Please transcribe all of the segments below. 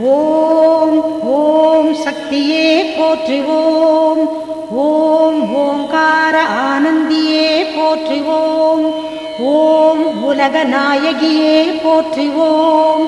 ஓம் ஓம் சக்தியே போற்றுவோம். ஓம் ஓங்கார ஆனந்தியே போற்றுவோம். ஓம் உலக நாயகியே போற்றுவோம்.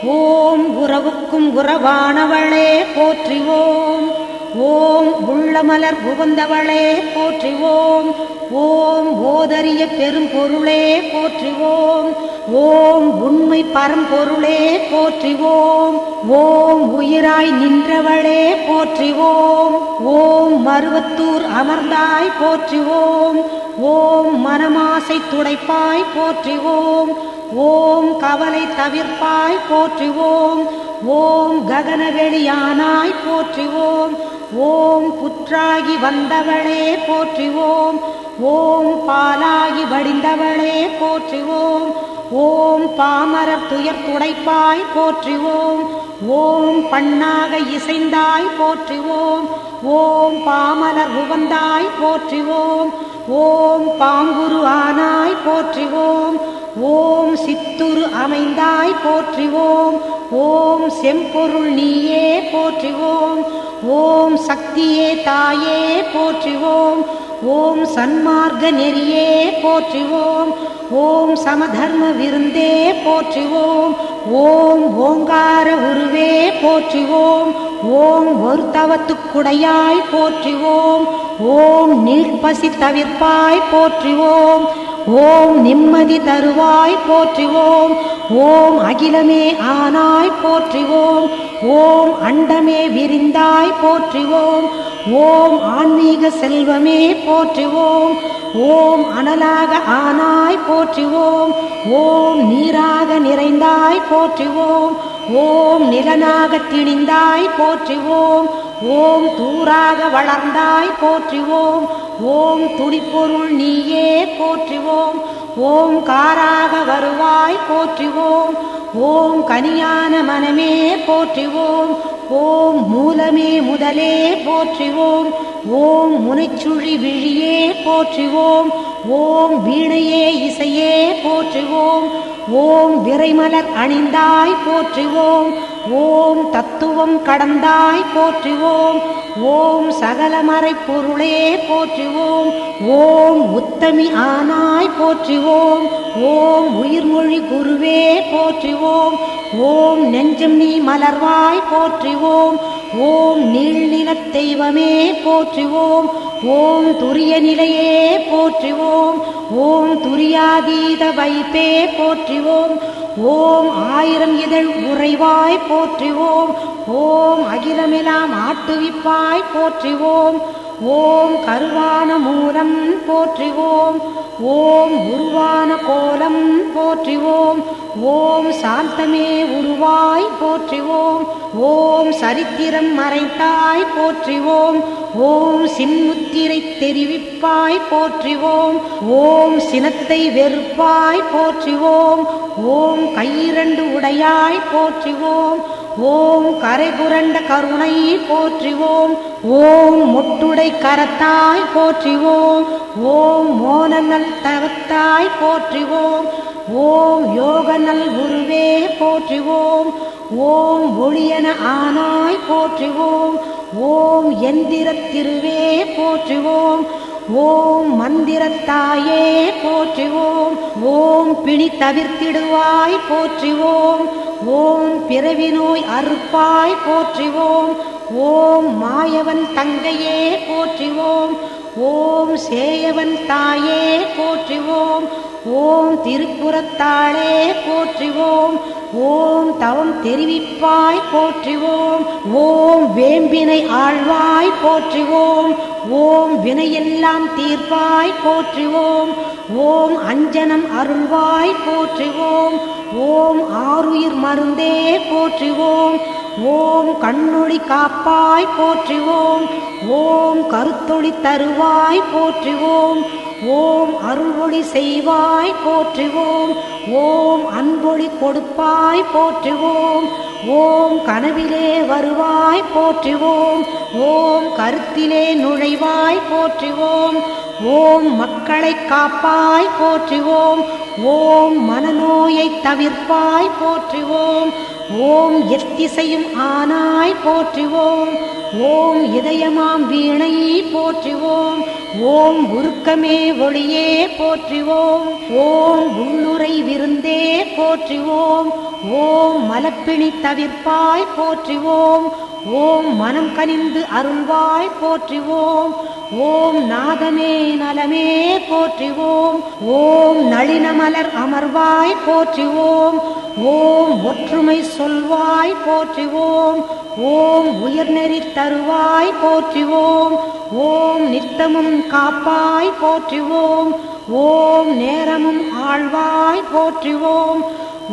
ஓம் உறவுக்கும் உறவானவளே போற்றுவோம். ஓம் உள்ளமலர் புகுந்தவளே போற்றுவோம். ஓம் ஓதரிய பெரும்பொருளே போற்றுவோம். ஓம் உண்மை பரம்பொருளே போற்றுவோம். ஓம் உயிராய் நின்றவளே போற்றுவோம். ஓம் மருவத்தூர் அமர்ந்தாய் போற்றுவோம். ஓம் மனமாசை துடைப்பாய் போற்றுவோம். ஓம் கவலை தவிர்ப்பாய் போற்றுவோம். ஓம் ககனவெளியானாய் போற்றுவோம். ஓம் புற்றாகி வந்தவளே போற்றுவோம். ஓம் பாலாகி வடிந்தவளே போற்றுவோம். ஓம் பாமரர் துயர் துடைப்பாய் போற்றுவோம். ஓம் பண்ணாக இசைந்தாய் போற்றுவோம். ஓம் பாமலர் உவந்தாய் போற்றுவோம். ஓம் பாங்குரு ஆனாய் போற்றுவோம். ஓம் சித்துரு அமைந்தாய் போற்றுவோம். ஓம் செம்பொருள் நீயே போற்றுவோம். ஓம் சக்தியே தாயே போற்றுவோம். ஓம் சன்மார்க்க நெறியே போற்றுவோம். ஓம் சமதர்ம விருந்தே போற்றுவோம். ஓம் ஓங்கார உருவே போற்றுவோம். ஓம் ஒரு தவத்துக்குடையாய் போற்றுவோம். ஓம் நீழ்பசி தவிர்ப்பாய் போற்றுவோம். ஓம் நிம்மதி தருவாய் போற்றுவோம். ஓம் அகிலமே ஆனாய் போற்றுவோம். ஓம் அண்டமே விரிந்தாய் போற்றுவோம். ஓம் ஆன்மீக செல்வமே போற்றுவோம். ஓம் அனலாக ஆனாய் போற்றுவோம். ஓம் நீராக நிறைந்தாய் போற்றுவோம். ஓம் நிலனாக திணிந்தாய் போற்றுவோம். ஓம் தூராக வளர்ந்தாய் போற்றுவோம். ஓம் துடிப்பொருள் நீயே போற்றுவோம். ஓம் காராக வருவாய் போற்றுவோம். ஓம் கனியான மனமே போற்றுவோம். ஓம் மூலமே முதலே போற்றுவோம். ஓம் முனைச்சுழி விழியே போற்றுவோம். ஓம் வீணையே இசையே போற்றுவோம். ஓம் விரைமலர் அணிந்தாய் போற்றுவோம். ஓம் தத்துவம் கடந்தாய் போற்றுவோம். ஓம் சகலமறை பொருளே போற்றுவோம். ஓம் உத்தமி ஆனாய் போற்றுவோம். ஓம் உயிர்மொழி குருவே போற்றுவோம். ஓம் நெஞ்சம் நீ மலர்வாய் போற்றுவோம். ஓம் நீள்நிலத் தெய்வமே போற்றுவோம். ஓம் துரிய நிலையே போற்றுவோம். ஓம் துரியாதீத வைப்பே போற்றுவோம். ஓம் ஆயிரம் இதழ் உறைவாய் போற்றுவோம். ஓம் அகிலமெல்லாம் ஆட்டுவிப்பாய் போற்றுவோம். ஓம் கருவான மூலம் போற்றுவோம். ஓம் உருவான கோலம் போற்றுவோம். ஓம் சாந்தமே உருவாய் போற்றுவோம். ஓம் சரித்திரம் மறைத்தாய் போற்றுவோம். ஓம் சின்முத்திரை தெரிவிப்பாய் போற்றுவோம். ஓம் சினத்தை வெறுப்பாய் போற்றுவோம். ஓம் கையிரண்டு உடையாய் போற்றுவோம். ஓம் கரைபுரண்ட கருணை போற்றுவோம். ஓம் மொட்டுடை கரத்தாய் போற்றுவோம். ஓம் மோனநல் தவத்தாய் போற்றுவோம். ஓம் யோகநல் குருவே போற்றுவோம். ஓம் ஒளியன ஆனாய் போற்றுவோம். ஓம் எந்திரத் திருவே போற்றுவோம். ஓம் மந்திரத்தாயே போற்றுவோம். ஓம் பிணி தவிர்த்திடுவாய் போற்றுவோம். ஓம் பிறவி நோய் அறுப்பாய் போற்றுவோம். ஓம் மாயவன் தங்கையே போற்றுவோம். ஓம் சேயவன் தாயே போற்றுவோம். ஓம் திருப்புறத்தாளே போற்றுவோம். ஓம் தவம் தெரிவிப்பாய் போற்றுவோம். ஓம் வேம்பினை ஆழ்வாய் போற்றுவோம். ஓம் வினையெல்லாம் தீர்ப்பாய் போற்றுவோம். ஓம் அஞ்சனம் அருள்வாய் போற்றுவோம். ஓம் ஆருயிர் மருந்தே போற்றுவோம். ஓம் கண்ணொளி காப்பாய் போற்றுவோம். ஓம் கருத்தொளி தருவாய் போற்றுவோம். ஓம் அருள்வொளி செய்வாய் போற்றுவோம். ஓம் அன்பொளி கொடுப்பாய் போற்றுவோம். ஓம் கனவிலே வருவாய் போற்றுவோம். ஓம் கருத்திலே நுழைவாய் போற்றுவோம். ஓம் மக்களை காப்பாய் போற்றுவோம். ஓம் மனநோயை தவிர்ப்பாய் போற்றுவோம். ஓம் எத்திசையும் ஆனாய் போற்றுவோம். ஓம் இதயமாம் வீணை போற்றுவோம். ஓம் உருக்கமே ஒளியே போற்றுவோம். ஓம் உள்ளுரை விருந்தே போற்றுவோம். ஓம் மலப்பிணி தவிர்ப்பாய் போற்றுவோம். ஓம் மனம் கனிந்து அருள்வாய் போற்றுவோம். ஓம் நாதமே நலமே போற்றுவோம். ஓம் நளினமலர் அமர்வாய் போற்றுவோம். ஓம் ஒற்றுமை சொல்வாய் போற்றுவோம். ஓம் உயர்நெறி தருவாய் போற்றுவோம். ஓம் நித்தமும் காப்பாய் போற்றுவோம். ஓம் நேரமும் ஆழ்வாய் போற்றுவோம்.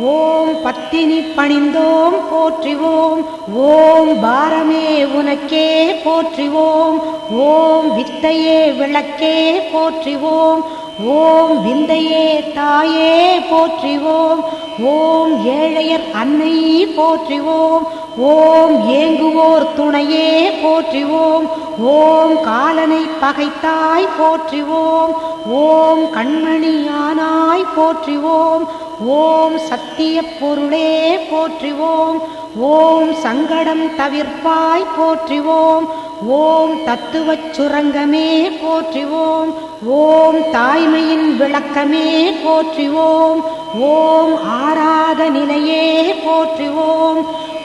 ஓம் பத்தினி பணிந்தோம் போற்றுவோம். ஓம் பாரமே உனக்கே போற்றுவோம். ஓம் வித்தையே விளக்கே போற்றுவோம். ஓம் விந்தையே தாயே போற்றுவோம். ஓம் ஏழையர் அன்னை போற்றுவோம். ஓம் ஏங்குவோர் துணையே போற்றுவோம். ஓம் காலனை பகைத்தாய் போற்றுவோம். ஓம் கண்மணியானாய் போற்றுவோம். ஓம் சத்திய பொருளே போற்றுவோம். ஓம் சங்கடம் தவிர்ப்பாய் போற்றுவோம். ஓம் தத்துவச் சுரங்கமே போற்றுவோம். ஓம் தாய்மையின் விளக்கமே போற்றுவோம். ஓம் ஆராத நிலையே போற்றுவோம்.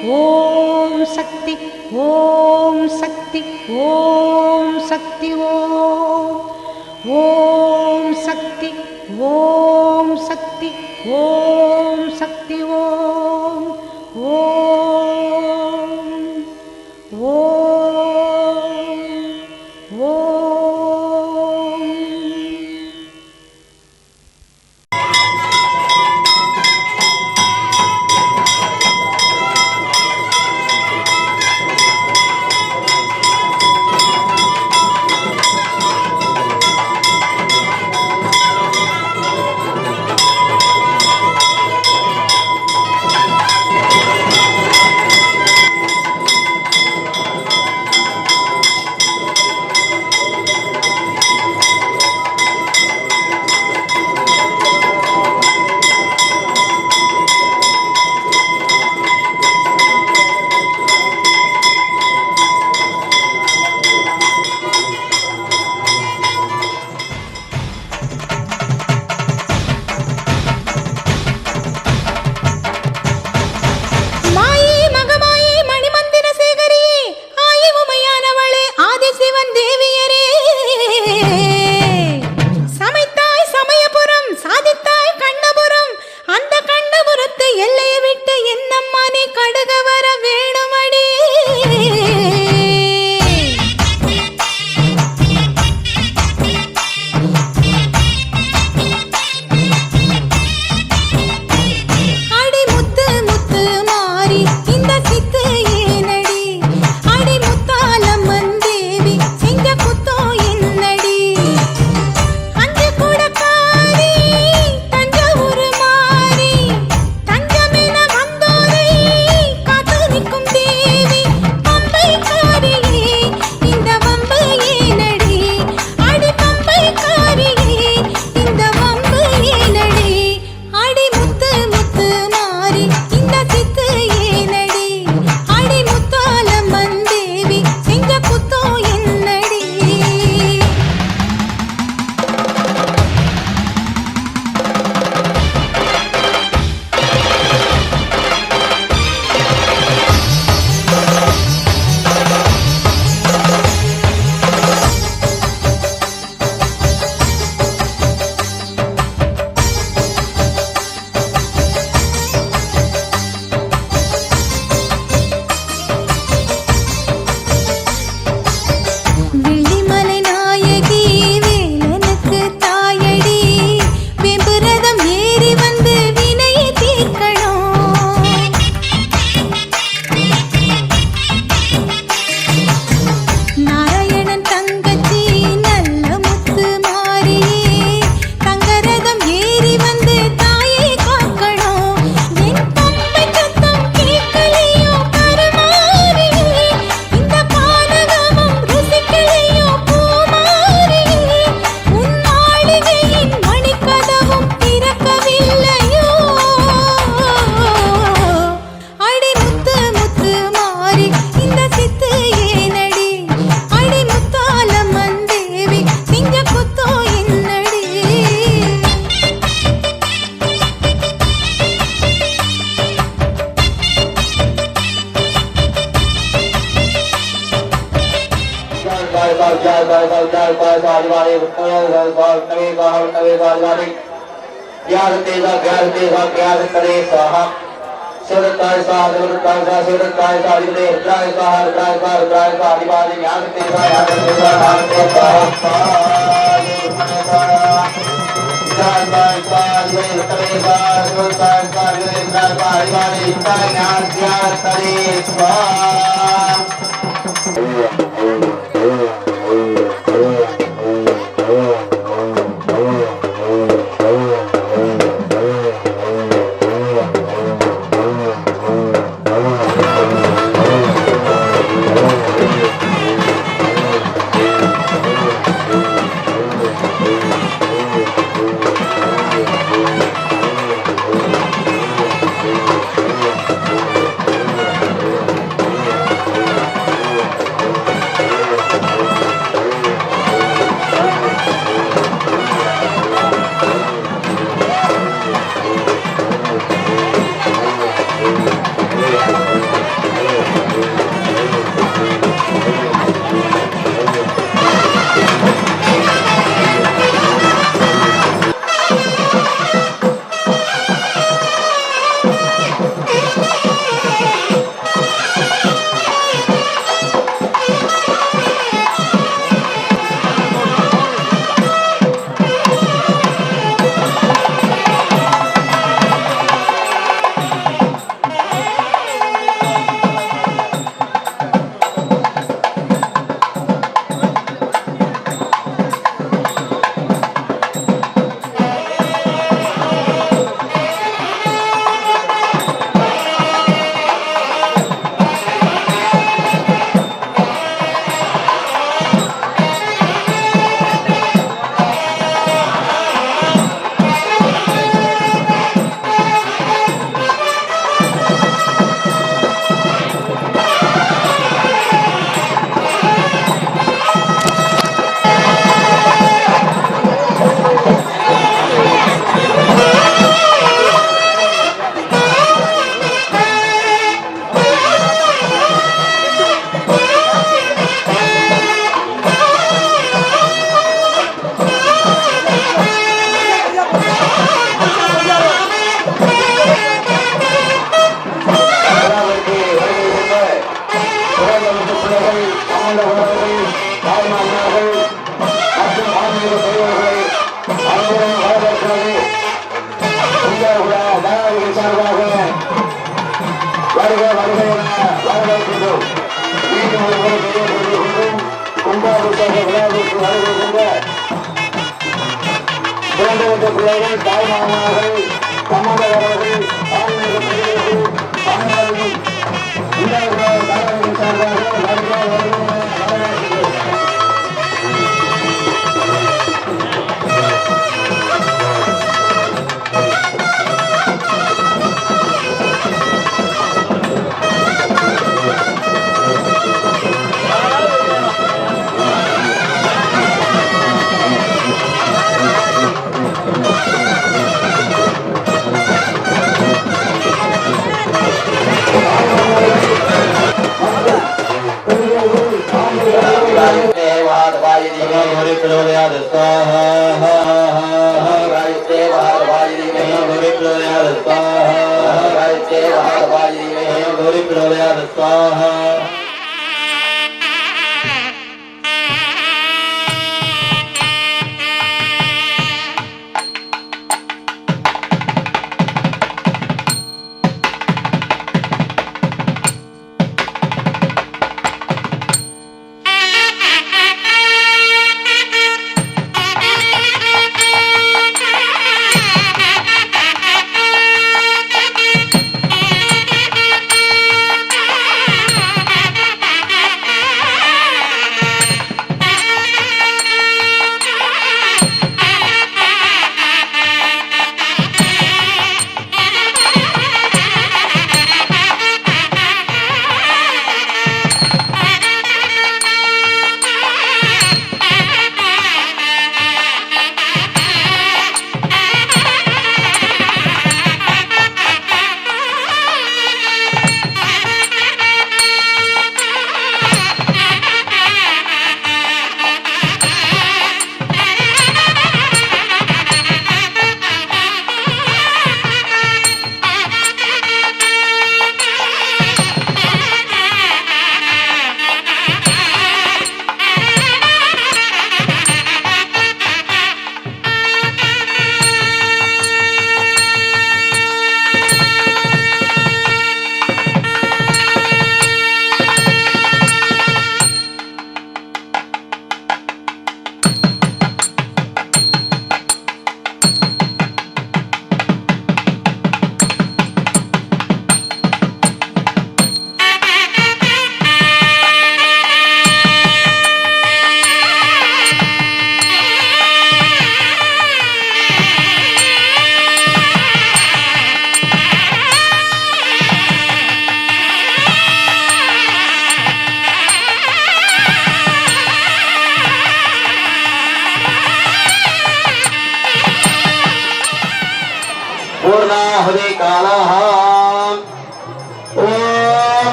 ஓம் சக்தி ஓம் சக்தி ஓம் சக்தி ஓம் ஓம் சக்தி ஓம் சக்தி ஓம் சக்தி ஓம் ஓம் ஓம் ஓம்.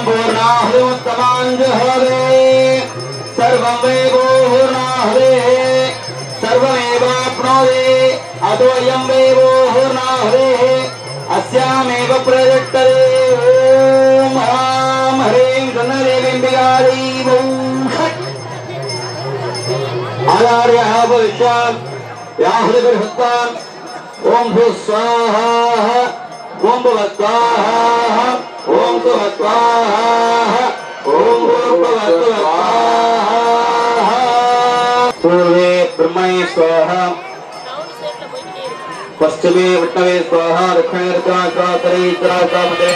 पूर्णाहुतिमुत्तमाञ्जुहोरे सर्वं वै पूर्णाहुतेः सर्वमेवाप्नोति अतोऽयं वै पूर्णाहुतेः अस्यामेव प्रयुक्तते ॐ ह्रां ह्रीं गणदेवीम्बिकायै आचार्यः भविष्यात् याहुतिर्हस्तान् ओम भू स्वाहा ओम भवत्वाहा ओम सुभत्वाहा ओम भूर्भुवस्वाहा पूर्वे ब्रह्मणे स्वाहा पश्चिमे विष्णवे स्वाहा दक्षिणे रुद्राक्षरात्तरे उत्तराक्षरामते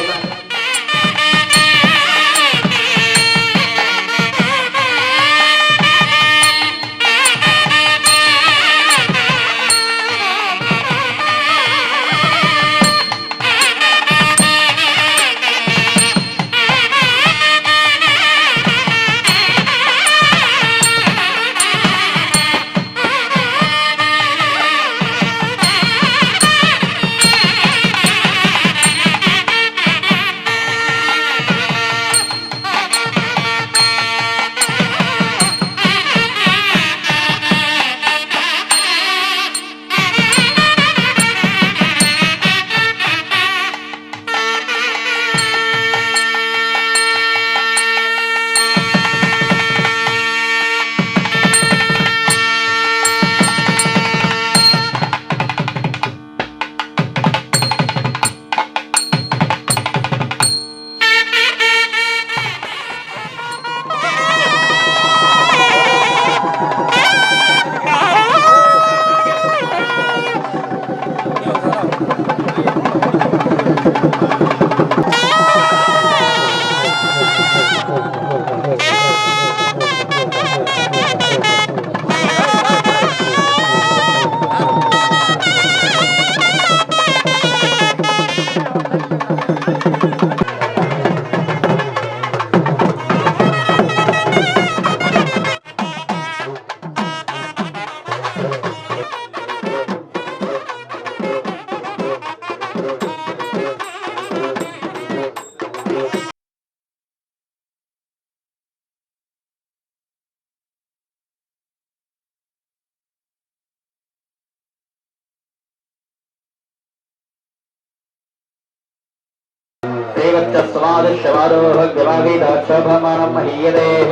देवच्चस्वादिशवारोह गवाभिदाक्षभमानं महीयतेः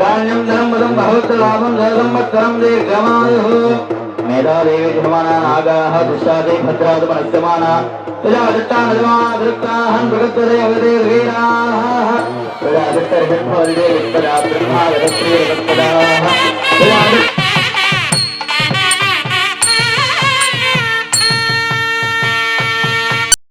धान्यं धनं मदं बहुत्रलाभं धनसंवत्सरं दीर्घमायुः मेधादेवी धर्माना नागाः दुष्टादे भद्रादमनस्यमाना प्रजादिष्टानजमादृक्ताहं भगत्वदेवदेवीराः प्रजादिष्टर्षट्भवन्दे वित्तदा ब्रह्मागतश्रीरगत्पदाः